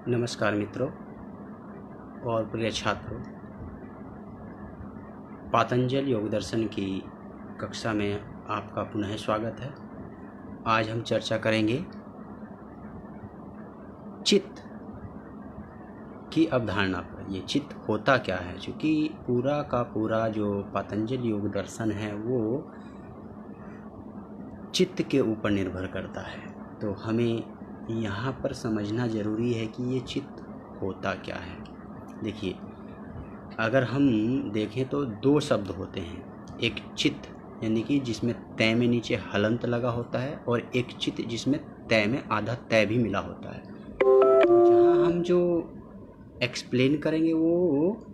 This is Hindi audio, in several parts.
नमस्कार मित्रों और प्रिय छात्रों, पातंजल योग दर्शन की कक्षा में आपका पुनः स्वागत है। आज हम चर्चा करेंगे चित्त की अवधारणा पर। ये चित्त होता क्या है, क्योंकि पूरा का पूरा जो पातंजल योग दर्शन है वो चित्त के ऊपर निर्भर करता है। तो हमें यहाँ पर समझना ज़रूरी है कि ये चित्त होता क्या है। देखिए, अगर हम देखें तो दो शब्द होते हैं, एक चित्त यानी कि जिसमें तय में नीचे हलंत लगा होता है, और एक चित्त जिसमें तय में आधा तय भी मिला होता है। तो यहाँ हम जो एक्सप्लेन करेंगे वो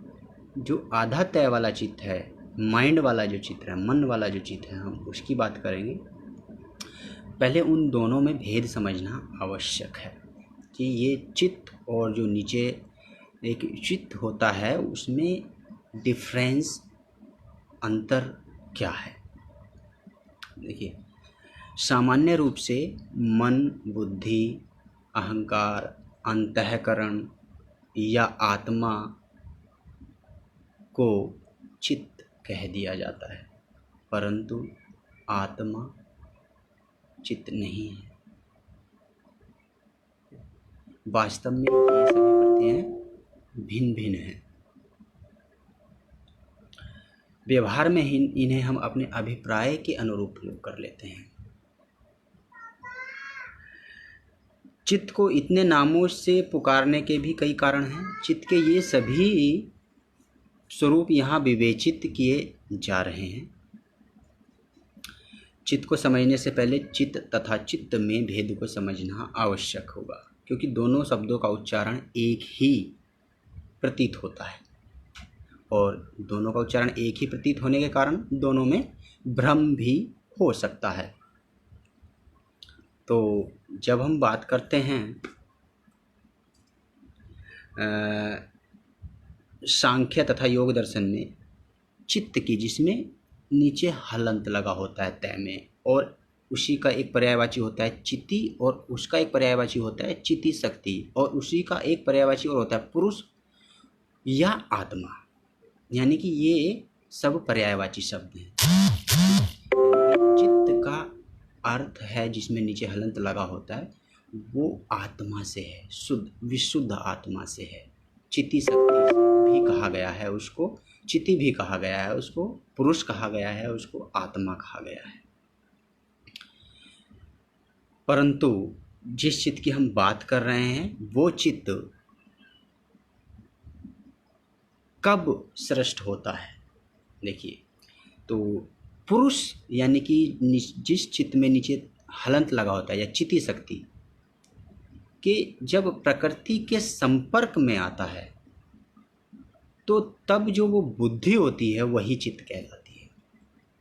जो आधा तय वाला चित्त है, माइंड वाला जो चित्त है, मन वाला जो चित्त है, हम उसकी बात करेंगे। पहले उन दोनों में भेद समझना आवश्यक है कि ये चित्त और जो नीचे एक चित्त होता है उसमें डिफरेंस, अंतर क्या है। देखिए, सामान्य रूप से मन, बुद्धि, अहंकार, अंतःकरण या आत्मा को चित्त कह दिया जाता है, परंतु आत्मा चित्त नहीं है। वास्तव में ये सभी प्रत्यय भिन्न भिन्न हैं। व्यवहार में ही इन्हें हम अपने अभिप्राय के अनुरूप प्रयोग कर लेते हैं। चित्त को इतने नामों से पुकारने के भी कई कारण हैं। चित्त के ये सभी स्वरूप यहाँ विवेचित किए जा रहे हैं। चित्त को समझने से पहले चित्त तथा चित्त में भेद को समझना आवश्यक होगा, क्योंकि दोनों शब्दों का उच्चारण एक ही प्रतीत होता है, और दोनों का उच्चारण एक ही प्रतीत होने के कारण दोनों में भ्रम भी हो सकता है। तो जब हम बात करते हैं सांख्य तथा योग दर्शन में चित्त की, जिसमें नीचे हलंत लगा होता है तय में, और उसी का एक पर्यायवाची होता है चिति, और उसका एक पर्यायवाची होता है चिति शक्ति, और उसी का एक पर्यायवाची और होता है पुरुष या आत्मा। यानी कि ये सब पर्यायवाची शब्द हैं। चित्त का अर्थ है जिसमें नीचे हलंत लगा होता है, वो आत्मा से है, शुद्ध विशुद्ध आत्मा से है। चिति शक्ति भी कहा गया है उसको, चिति भी कहा गया है उसको, पुरुष कहा गया है उसको, आत्मा कहा गया है। परंतु जिस चित्त की हम बात कर रहे हैं वो चित्त कब श्रेष्ठ होता है। देखिए, तो पुरुष यानी कि जिस चित्त में नीचे हलंत लगा होता है या चिति शक्ति के जब प्रकृति के संपर्क में आता है, तो तब जो वो बुद्धि होती है वही चित्त कहलाती है।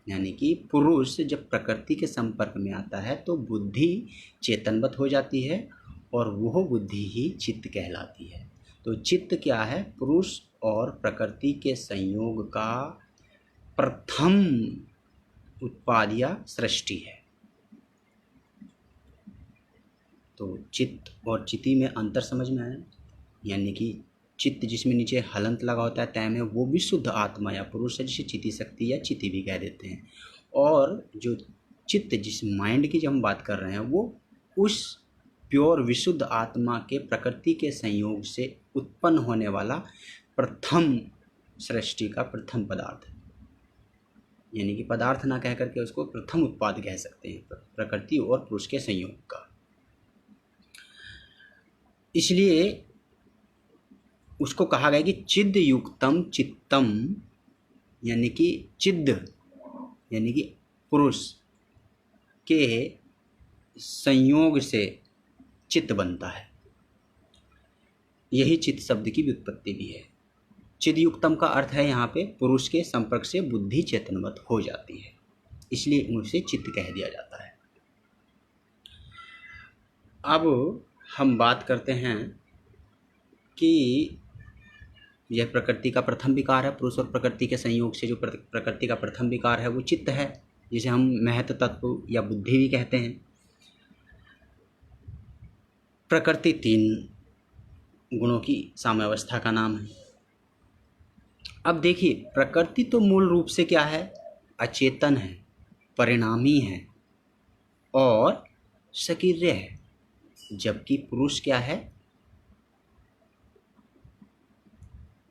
यानी कि पुरुष जब प्रकृति के संपर्क में आता है तो बुद्धि चेतनवत हो जाती है, और वह बुद्धि ही चित्त कहलाती है। तो चित्त क्या है? पुरुष और प्रकृति के संयोग का प्रथम उत्पाद या सृष्टि है। तो चित्त और चिति में अंतर समझ में आया। यानी कि चित्त जिसमें नीचे हलंत लगा होता है तय में, वो भी शुद्ध आत्मा या पुरुष है, जिसे चिति शक्ति या चिति भी कह देते हैं। और जो चित्त जिस माइंड की जब हम बात कर रहे हैं वो उस प्योर विशुद्ध आत्मा के प्रकृति के संयोग से उत्पन्न होने वाला प्रथम सृष्टि का प्रथम पदार्थ है। यानी कि पदार्थ ना कह करके उसको प्रथम उत्पाद कह सकते हैं, प्रकृति और पुरुष के संयोग का। इसलिए उसको कहा गया कि चिद्ध युक्तम चित्तम, यानी कि चिद्ध यानी कि पुरुष के संयोग से चित्त बनता है। यही चित्त शब्द की व्युत्पत्ति भी है। चिद्ध युक्तम का अर्थ है यहाँ पे पुरुष के संपर्क से बुद्धि चेतनवत हो जाती है, इसलिए उसे चित्त कह दिया जाता है। अब हम बात करते हैं कि यह प्रकृति का प्रथम विकार है। पुरुष और प्रकृति के संयोग से जो प्रकृति का प्रथम विकार है वो चित्त है, जिसे हम महत तत्व या बुद्धि भी कहते हैं। प्रकृति तीन गुणों की साम्यावस्था का नाम है। अब देखिए, प्रकृति तो मूल रूप से क्या है, अचेतन है, परिणामी है और सक्रिय है, जबकि पुरुष क्या है,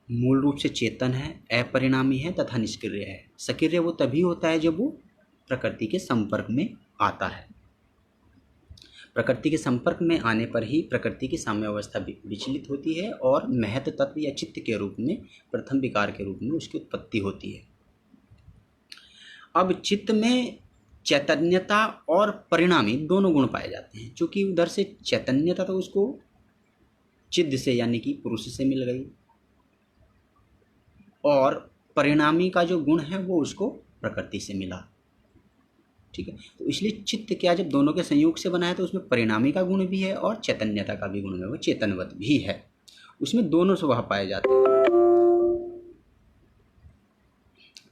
मूल रूप से चेतन है, अपरिणामी है तथा निष्क्रिय है। सक्रिय वो तभी होता है जब वो प्रकृति के संपर्क में आता है। प्रकृति के संपर्क में आने पर ही प्रकृति की साम्यावस्था विचलित होती है और महत तत्व या चित्त के रूप में, प्रथम विकार के रूप में उसकी उत्पत्ति होती है। अब चित्त में चैतन्यता और परिणामी दोनों गुण पाए जाते हैं। चूंकि उधर से चैतन्यता तो उसको चिद्ध से यानी कि पुरुष से मिल गई, और परिणामी का जो गुण है वो उसको प्रकृति से मिला। ठीक है, तो इसलिए चित्त क्या, जब दोनों के संयोग से बना है तो उसमें परिणामी का गुण भी है और चैतन्यता का भी गुण है, वो चेतनवत भी है, उसमें दोनों स्वभाव पाए जाते हैं।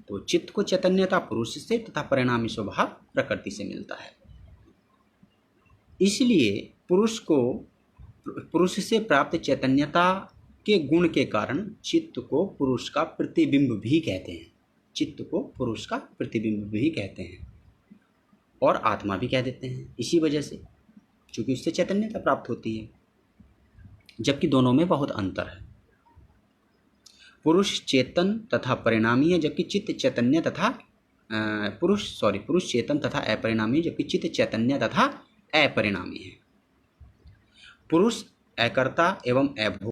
तो चित्त को चैतन्यता पुरुष से तथा परिणामी स्वभाव प्रकृति से मिलता है। इसलिए पुरुष से प्राप्त चैतन्यता के गुण के कारण चित्त को पुरुष का प्रतिबिंब भी कहते हैं। चित्त को पुरुष का प्रतिबिंब भी कहते हैं और आत्मा भी कह देते हैं, इसी वजह से, क्योंकि उससे चैतन्यता प्राप्त होती है, जबकि दोनों में बहुत अंतर है। पुरुष चेतन तथा परिणामी है, जबकि चित्त चैतन्य तथा पुरुष चेतन तथा अपरिणामी, जबकि चित्त चैतन्य तथा अपरिणामी है। पुरुष अकर्ता एवं अभोक्ता,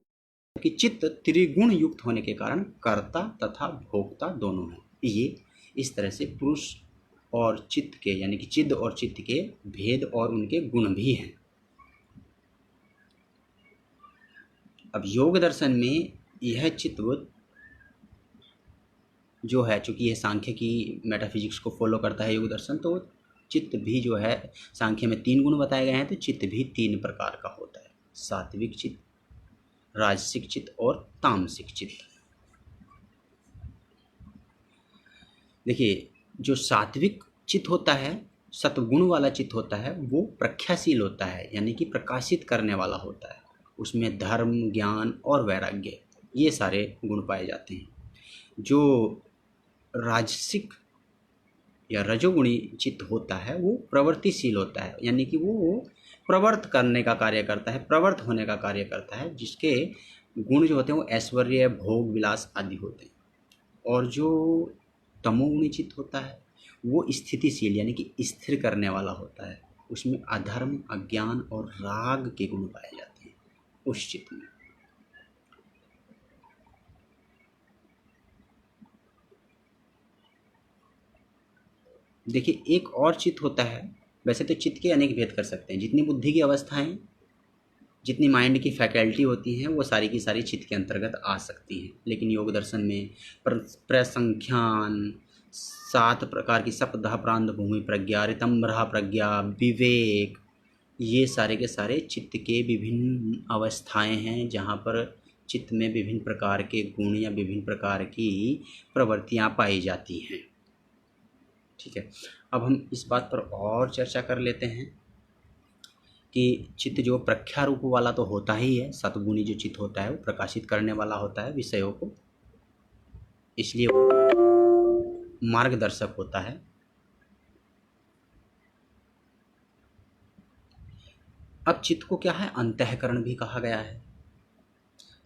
कि चित्त त्रिगुण युक्त होने के कारण कर्ता तथा भोक्ता दोनों हैं। ये इस तरह से पुरुष और चित्त के, यानी कि चित्त और चित्त के भेद और उनके गुण भी हैं। अब योग दर्शन में यह चित्तवत जो है, चूँकि यह सांख्य की मेटाफिजिक्स को फॉलो करता है योग दर्शन, तो चित्त भी जो है, सांख्य में 3 गुण बताए गए हैं, तो चित्त भी 3 प्रकार का होता है, सात्विक चित्त, राजसिक चित्त और तामसिक चित्त। देखिए, जो सात्विक चित्त होता है, सत्वगुण वाला चित्त होता है, वो प्रख्याशील होता है, यानी कि प्रकाशित करने वाला होता है। उसमें धर्म, ज्ञान और वैराग्य, ये सारे गुण पाए जाते हैं। जो राजसिक या रजोगुणी चित्त होता है, वो प्रवृत्तिशील होता है, यानी कि वो प्रवर्त करने का कार्य करता है, प्रवर्त होने का कार्य करता है, जिसके गुण जो होते हैं वो ऐश्वर्य, भोग, विलास आदि होते हैं। और जो तमोगुणी चित्त होता है, वो स्थितिशील, यानी कि स्थिर करने वाला होता है। उसमें अधर्म, अज्ञान और राग के गुण पाए जाते हैं उस चित्त में। देखिए, एक और चित्त होता है, वैसे तो चित्त के अनेक भेद कर सकते हैं। जितनी बुद्धि की अवस्थाएं, जितनी माइंड की फैकल्टी होती हैं, वो सारी की सारी चित्त के अंतर्गत आ सकती हैं। लेकिन योग दर्शन में प्रसंख्यान, 7 प्रकार की सप्तधा प्रांत भूमि प्रज्ञा, ऋतंभरा प्रज्ञा, विवेक, ये सारे के सारे चित्त के विभिन्न अवस्थाएं हैं, जहाँ पर चित्त में विभिन्न प्रकार के गुण या विभिन्न प्रकार की प्रवृत्तियाँ पाई जाती हैं। ठीक है, अब हम इस बात पर और चर्चा कर लेते हैं कि चित्त जो प्रख्या रूप वाला तो होता ही है, सतगुणी जो चित्त होता है वो प्रकाशित करने वाला होता है विषयों को, इसलिए वो मार्गदर्शक होता है। अब चित्त को क्या है, अंतःकरण भी कहा गया है।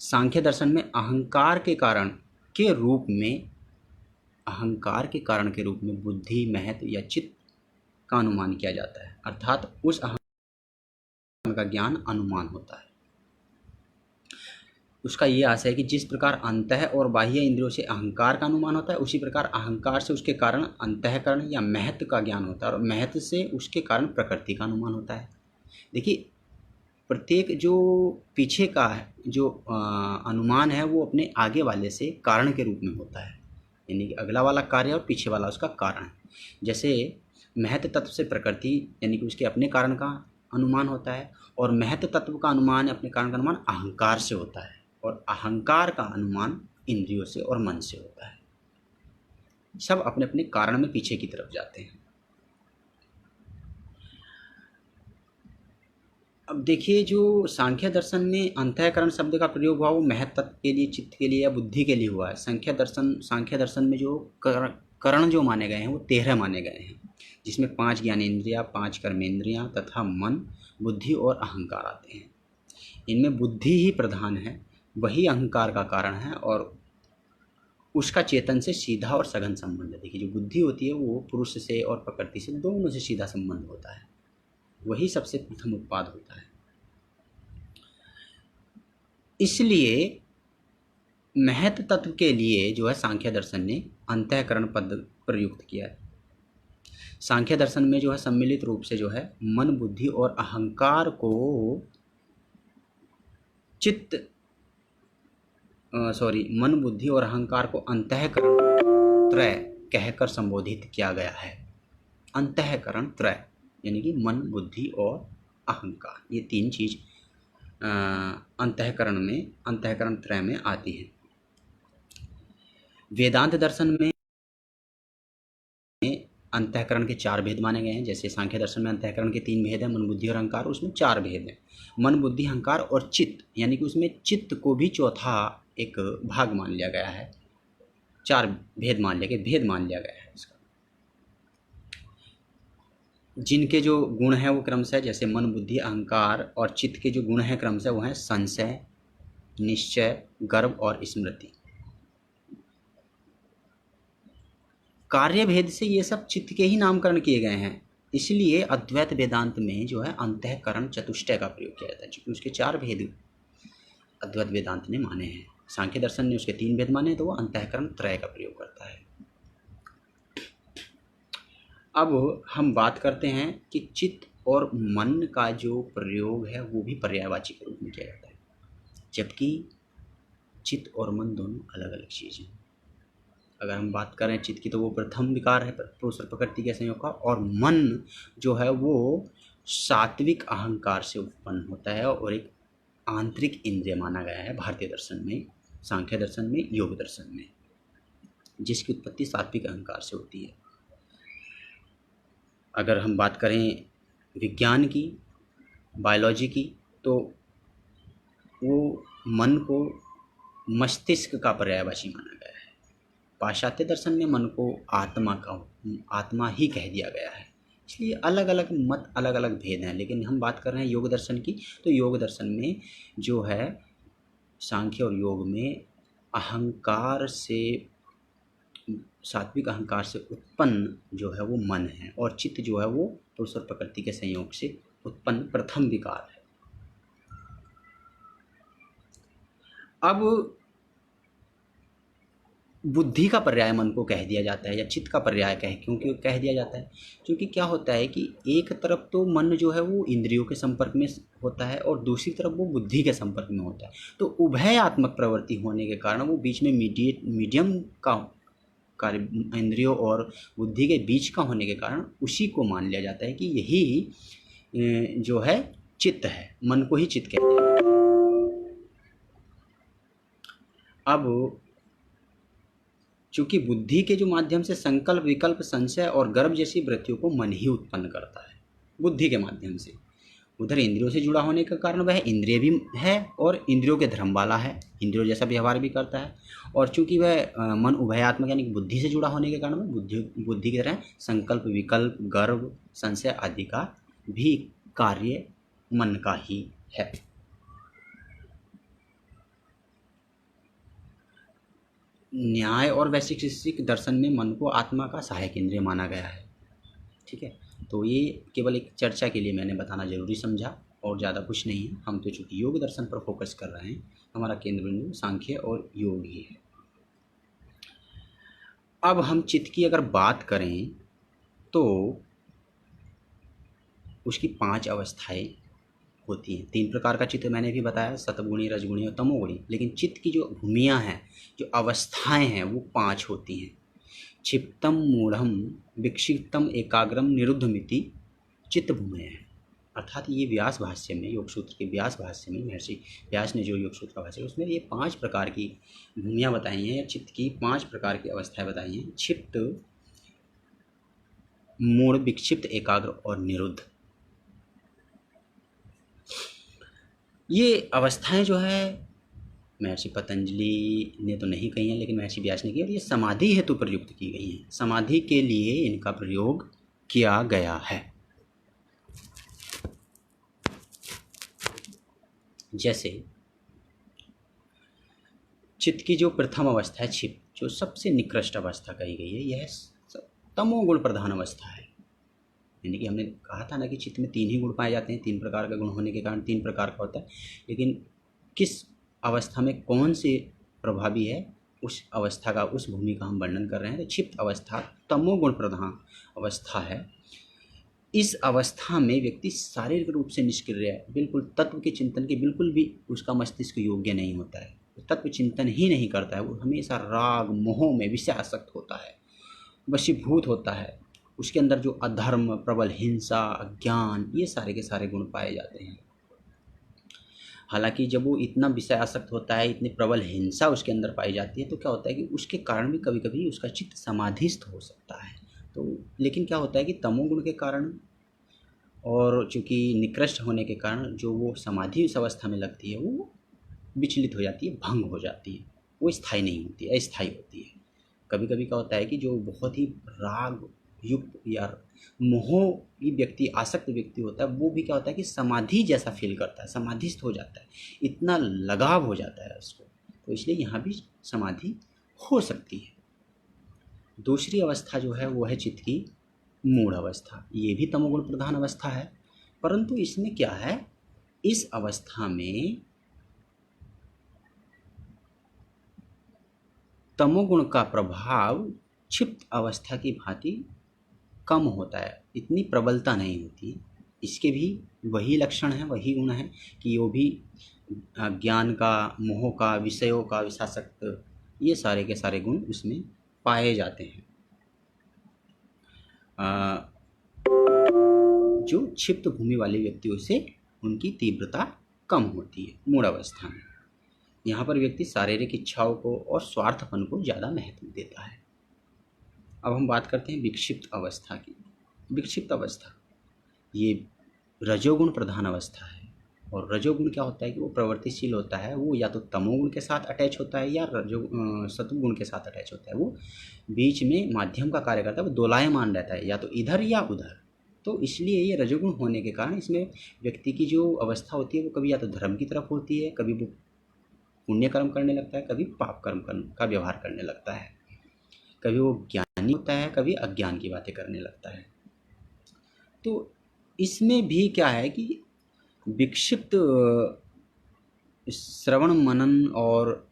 सांख्य दर्शन में अहंकार के कारण के रूप में बुद्धि, महत या चित्त का अनुमान किया जाता है, अर्थात उस अहंकार का ज्ञान अनुमान होता है। उसका ये आशय है कि जिस प्रकार अंतः और बाह्य इंद्रियों से अहंकार का अनुमान होता है, उसी प्रकार अहंकार से उसके कारण अंतःकरण या महत्व का ज्ञान होता है, और महत्व से उसके कारण प्रकृति का अनुमान होता है। देखिए, प्रत्येक जो पीछे का जो अनुमान है, वो अपने आगे वाले से कारण के रूप में होता है, यानी कि अगला वाला कार्य और पीछे वाला उसका कारण है। जैसे महत्व तत्व से प्रकृति, यानी कि उसके अपने कारण का अनुमान होता है, और महत्व तत्व का अनुमान, अपने कारण का अनुमान अहंकार से होता है, और अहंकार का अनुमान इंद्रियों से और मन से होता है। सब अपने अपने कारण में पीछे की तरफ जाते हैं। अब देखिए, जो सांख्य दर्शन में अंतःकरण शब्द का प्रयोग हुआ वो महत तत्व के लिए, चित्त के लिए या बुद्धि के लिए हुआ है। सांख्य दर्शन में जो करण जो माने गए हैं वो 13 माने गए हैं, जिसमें 5 ज्ञानेंद्रियाँ, 5 कर्मेंद्रियाँ तथा मन, बुद्धि और अहंकार आते हैं। इनमें बुद्धि ही प्रधान है, वही अहंकार का कारण है और उसका चेतन से सीधा और सघन संबंध है। देखिए, जो बुद्धि होती है वो पुरुष से और प्रकृति से दोनों से सीधा संबंध होता है, वही सबसे प्रथम उत्पाद होता है। इसलिए महत तत्व के लिए जो है सांख्य दर्शन ने अंतःकरण पद प्रयुक्त किया है। सांख्य दर्शन में जो है सम्मिलित रूप से जो है मन, बुद्धि और अहंकार को मन, बुद्धि और अहंकार को अंतःकरण त्रय कहकर संबोधित किया गया है। अंतःकरण त्रय यानी कि मन, बुद्धि और अहंकार, ये 3 चीज अंतःकरण त्रय में आती है। वेदांत दर्शन में अंतःकरण के 4 भेद माने गए हैं। जैसे सांख्य दर्शन में अंतःकरण के 3 भेद हैं, मन, बुद्धि और अहंकार, उसमें 4 भेद हैं। मन, बुद्धि, अहंकार और चित्त, यानी कि उसमें चित्त को भी चौथा एक भाग मान लिया गया है। 4 भेद मान लिया गया है इसका। जिनके जो गुण हैं वो क्रमशः, जैसे मन, बुद्धि, अहंकार और चित्त के जो गुण हैं क्रमशः वो हैं संशय, निश्चय, गर्व और स्मृति। कार्य भेद से ये सब चित्त के ही नामकरण किए गए हैं। इसलिए अद्वैत वेदांत में जो है अंतःकरण चतुष्टय का प्रयोग किया जाता है, क्योंकि उसके 4 भेद अद्वैत वेदांत ने माने हैं। सांख्य दर्शन ने उसके 3 भेद माने, तो वो अंतःकरण त्रय का प्रयोग करता है। अब हम बात करते हैं कि चित्त और मन का जो प्रयोग है वो भी पर्यायवाची के रूप में किया जाता है, जबकि चित्त और मन दोनों अलग अलग चीज़ें हैं। अगर हम बात करें चित्त की तो वो प्रथम विकार है पुरुष और प्रकृति के संयोग का, और मन जो है वो सात्विक अहंकार से उत्पन्न होता है और एक आंतरिक इंद्रिय माना गया है भारतीय दर्शन में, सांख्य दर्शन में, योग दर्शन में, जिसकी उत्पत्ति सात्विक अहंकार से होती है। अगर हम बात करें विज्ञान की, बायोलॉजी की, तो वो मन को मस्तिष्क का पर्यायवाची माना गया है। पाश्चात्य दर्शन में मन को आत्मा ही कह दिया गया है। इसलिए अलग अलग मत, अलग अलग भेद हैं। लेकिन हम बात कर रहे हैं योग दर्शन की, तो योग दर्शन में जो है सांख्य और योग में अहंकार से, सात्विक अहंकार से उत्पन्न जो है वो मन है, और चित्त जो है वो पुरुष और प्रकृति के संयोग से उत्पन्न प्रथम विकार है। अब बुद्धि का पर्याय मन को कह दिया जाता है, या चित्त का पर्याय क्योंकि कह दिया जाता है, क्योंकि क्या होता है कि एक तरफ तो मन जो है वो इंद्रियों के संपर्क में होता है और दूसरी तरफ वो बुद्धि के संपर्क में होता है। तो उभयात्मक प्रवृत्ति होने के कारण वो बीच में मीडियम का कार्य इंद्रियों और बुद्धि के बीच का होने के कारण उसी को मान लिया जाता है कि यही जो है चित्त है, मन को ही चित्त कहते हैं। अब चूँकि बुद्धि के जो माध्यम से संकल्प, विकल्प, संशय और गर्व जैसी वृत्तियों को मन ही उत्पन्न करता है, बुद्धि के माध्यम से। उधर इंद्रियों से जुड़ा होने के कारण वह इंद्रिय भी है और इंद्रियों के धर्म वाला है, इंद्रियों जैसा व्यवहार भी करता है। और चूँकि वह मन उभयात्मक यानी कि बुद्धि से जुड़ा होने के कारण वह बुद्धि की तरह संकल्प, विकल्प, गर्व, संशय आदि का भी कार्य मन का ही है। न्याय और वैशेषिक दर्शन में मन को आत्मा का सहायक इंद्रिय माना गया है। ठीक है, तो ये केवल एक चर्चा के लिए मैंने बताना जरूरी समझा, और ज़्यादा कुछ नहीं है। हम तो चूँकि योग दर्शन पर फोकस कर रहे हैं, हमारा केंद्र बिंदु सांख्य और योग ही है। अब हम चित्त की अगर बात करें तो उसकी 5 अवस्थाएं होती हैं। 3 प्रकार का चित्त मैंने भी बताया, सतगुणी, रजगुणी और तमोगुणी। लेकिन चित्त की जो भूमियाँ हैं, जो अवस्थाएं हैं, वो 5 होती हैं। क्षिप्तम, मूढ़म, विक्षिप्तम, एकाग्रम, निरुद्धमिति चित्त भूमि है। अर्थात ये व्यास भाष्य में, योग सूत्र के व्यास भाष्य में, महर्षि व्यास ने जो योग सूत्र का भाष्य, उसमें ये 5 प्रकार की भूमियाँ बताई हैं, या चित्त की 5 प्रकार की अवस्थाएं बताई हैं। क्षिप्त, मूढ़, विक्षिप्त, एकाग्र और निरुद्ध। ये अवस्थाएं जो है महर्षि पतंजलि ने तो नहीं कही हैं, लेकिन महर्षि व्यास ने की, और ये समाधि हेतु प्रयुक्त की गई हैं। समाधि के लिए इनका प्रयोग किया गया है। जैसे चित्त की जो प्रथम अवस्था है चित्त, जो सबसे निकृष्ट अवस्था कही गई है, यह तमोगुण प्रधान अवस्था है। यानी कि हमने कहा था ना कि चित्त में 3 ही गुण पाए जाते हैं, 3 प्रकार का गुण होने के कारण 3 प्रकार का होता है, लेकिन किस अवस्था में कौन से प्रभावी है, उस अवस्था का, उस भूमि का हम वर्णन कर रहे हैं। तो चित्त अवस्था तमोगुण प्रधान अवस्था है। इस अवस्था में व्यक्ति शारीरिक रूप से निष्क्रिय है, बिल्कुल तत्व के चिंतन के बिल्कुल भी उसका मस्तिष्क योग्य नहीं होता है, तत्व चिंतन ही नहीं करता है। वो हमेशा राग मोह में विषय आसक्त होता है, वशीभूत होता है। उसके अंदर जो अधर्म, प्रबल हिंसा, अज्ञान, ये सारे के सारे गुण पाए जाते हैं। हालांकि जब वो इतना विषय आसक्त होता है, इतनी प्रबल हिंसा उसके अंदर पाई जाती है, तो क्या होता है कि उसके कारण भी कभी कभी उसका चित्त समाधिस्थ हो सकता है। तो लेकिन क्या होता है कि तमोगुण के कारण और चूँकि निकृष्ट होने के कारण जो वो समाधि उस अवस्था में लगती है, वो विचलित हो जाती है, भंग हो जाती है, वो स्थायी नहीं होती है, अस्थायी होती है। कभी कभी क्या होता है कि जो बहुत ही राग युक्त या मोह व्यक्ति, आसक्त व्यक्ति होता है, वो भी क्या होता है कि समाधि जैसा फील करता है, समाधिस्थ हो जाता है, इतना लगाव हो जाता है उसको। तो इसलिए यहाँ भी समाधि हो सकती है। दूसरी अवस्था जो है वो है चित्त की मूढ़ अवस्था। ये भी तमोगुण प्रधान अवस्था है, परंतु इसमें क्या है, इस अवस्था में तमोगुण का प्रभाव क्षिप्त अवस्था की भांति कम होता है, इतनी प्रबलता नहीं होती। इसके भी वही लक्षण है, वही गुण है कि वो भी ज्ञान का, मोह का, विषयों का, विषासक्त, ये सारे के सारे गुण उसमें पाए जाते हैं। जो क्षिप्त भूमि वाले व्यक्तियों से उनकी तीव्रता कम होती है मूढ़ अवस्था में। यहाँ पर व्यक्ति शारीरिक इच्छाओं को और स्वार्थपन को ज़्यादा महत्व देता है। अब हम बात करते हैं विक्षिप्त अवस्था की। विक्षिप्त अवस्था ये रजोगुण प्रधान अवस्था है, और रजोगुण क्या होता है कि वो प्रवृत्तिशील होता है, वो या तो तमोगुण के साथ अटैच होता है या सत्वगुण के साथ अटैच होता है। वो बीच में माध्यम का कार्य करता है, वो दोलायमान रहता है, या तो इधर या उधर। तो इसलिए ये रजोगुण होने के कारण इसमें व्यक्ति की जो अवस्था होती है वो कभी या तो धर्म की तरफ होती है, कभी वो पुण्य कर्म करने लगता है, कभी पाप कर्म का व्यवहार करने लगता है, कभी वो ज्ञानी होता है, कभी अज्ञान की बातें करने लगता है। तो इसमें भी क्या है कि विक्षिप्त श्रवण मनन और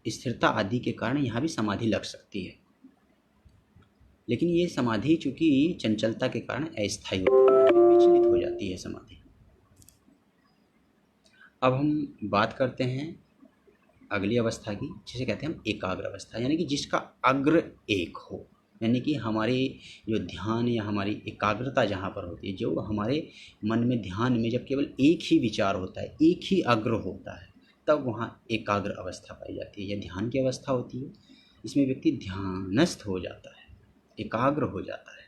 स्थिरता आदि के कारण यहाँ भी समाधि लग सकती है, लेकिन ये समाधि चूँकि चंचलता के कारण अस्थायी होती है, विचलित हो जाती है समाधि। अब हम बात करते हैं अगली अवस्था की, जिसे कहते हैं हम एकाग्र अवस्था, यानी कि जिसका अग्र एक हो, यानी कि हमारे जो ध्यान या हमारी एकाग्रता जहाँ पर होती है, जो हमारे मन में ध्यान में जब केवल एक ही विचार होता है, एक ही अग्र होता है, तब वहाँ एकाग्र अवस्था पाई जाती है, यह ध्यान की अवस्था होती है। इसमें व्यक्ति ध्यानस्थ हो जाता है, एकाग्र हो जाता है,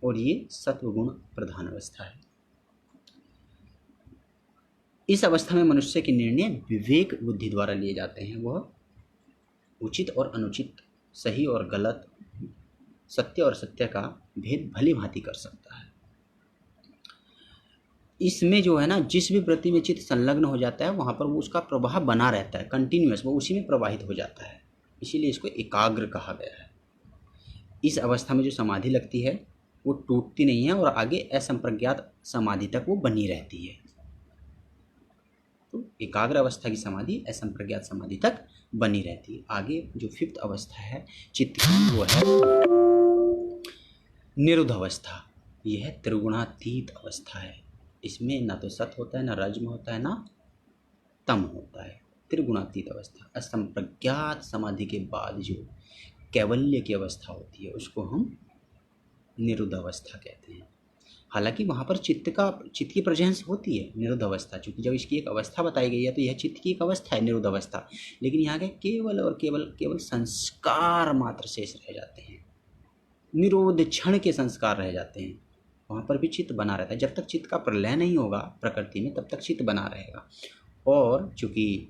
और ये सत्वगुण प्रधान अवस्था है। इस अवस्था में मनुष्य के निर्णय विवेक बुद्धि द्वारा लिए जाते हैं। वह उचित और अनुचित, सही और गलत, सत्य और सत्य का भेद भली भांति कर सकता है। इसमें जो है ना, जिस भी वृत्ति में चित्त संलग्न हो जाता है वहाँ पर वो उसका प्रवाह बना रहता है, कंटिन्यूअस, वो उसी में प्रवाहित हो जाता है, इसीलिए इसको एकाग्र कहा गया है। इस अवस्था में जो समाधि लगती है वो टूटती नहीं है और आगे असंप्रज्ञात समाधि तक वो बनी रहती है। तो एकाग्र अवस्था की समाधि असंप्रज्ञात समाधि तक बनी रहती है। आगे जो 5th अवस्था है चित्त की, वो है निरुद्ध अवस्था। यह है त्रिगुणातीत अवस्था है। इसमें ना तो सत होता है, ना रज्म होता है, ना तम होता है। त्रिगुणातीत अवस्था, असंप्रज्ञात समाधि के बाद जो कैवल्य की अवस्था होती है उसको हम निरुद्ध अवस्था कहते हैं। हालांकि वहाँ पर चित्त की प्रेजेंस होती है निरुद्ध अवस्था, चूँकि जब इसकी एक अवस्था बताई गई है तो यह चित्त की एक अवस्था है निरुद्ध अवस्था, लेकिन यहाँ के केवल और केवल संस्कार मात्र शेष रह जाते हैं, निरोध क्षण के संस्कार रह जाते हैं। वहाँ पर भी चित्त बना रहता है। जब तक चित्त का प्रलय नहीं होगा प्रकृति में, तब तक चित्त बना रहेगा। और चूँकि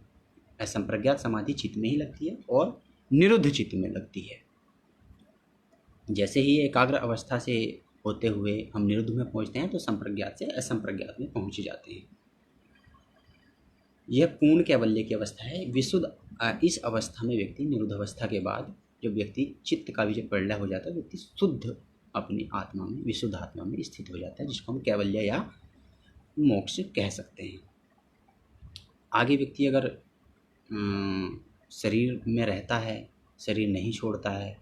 असंप्रज्ञात समाधि चित्त में ही लगती है और निरुद्ध चित्त में लगती है। जैसे ही एकाग्र अवस्था से होते हुए हम निरुद्ध में पहुँचते हैं तो संप्रज्ञात से असंप्रज्ञात में पहुँच जाते हैं। यह पूर्ण कैवल्य की अवस्था है। विशुद्ध इस अवस्था में व्यक्ति, निरुद्ध अवस्था के बाद जो व्यक्ति चित्त का भी जब प्रलय हो जाता है, व्यक्ति शुद्ध अपनी आत्मा में, विशुद्ध आत्मा में स्थित हो जाता है, जिसको हम कैवल्य या मोक्ष कह सकते हैं। आगे व्यक्ति अगर शरीर में रहता है, शरीर नहीं छोड़ता है,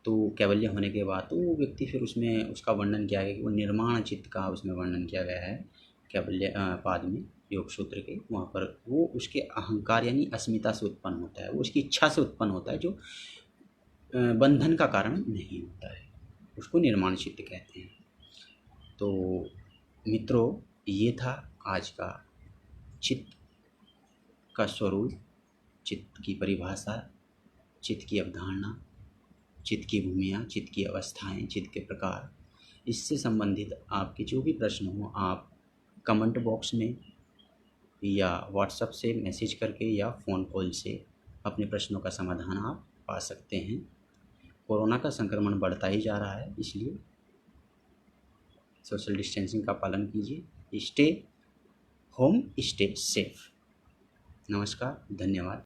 तो कैवल्य होने के बाद तो वो व्यक्ति फिर उसमें उसका वर्णन किया गया कि वो निर्माण चित्त का उसमें वर्णन किया गया है कैवल्य पाद में, योग सूत्र के। वहाँ पर वो उसके अहंकार यानी अस्मिता से उत्पन्न होता है, वो उसकी इच्छा से उत्पन्न होता है, जो बंधन का कारण नहीं होता है, उसको निर्माण चित्त कहते हैं। तो मित्रों, ये था आज का चित्त का स्वरूप, चित्त की परिभाषा, चित्त की अवधारणा, चित्त की भूमिया, चित्त की अवस्थाएं, चित्त के प्रकार। इससे संबंधित आपके जो भी प्रश्न हो, आप कमेंट बॉक्स में या व्हाट्सएप से मैसेज करके या फ़ोन कॉल से अपने प्रश्नों का समाधान आप पा सकते हैं। कोरोना का संक्रमण बढ़ता ही जा रहा है, इसलिए सोशल डिस्टेंसिंग का पालन कीजिए। Stay home, stay safe. नमस्कार, धन्यवाद।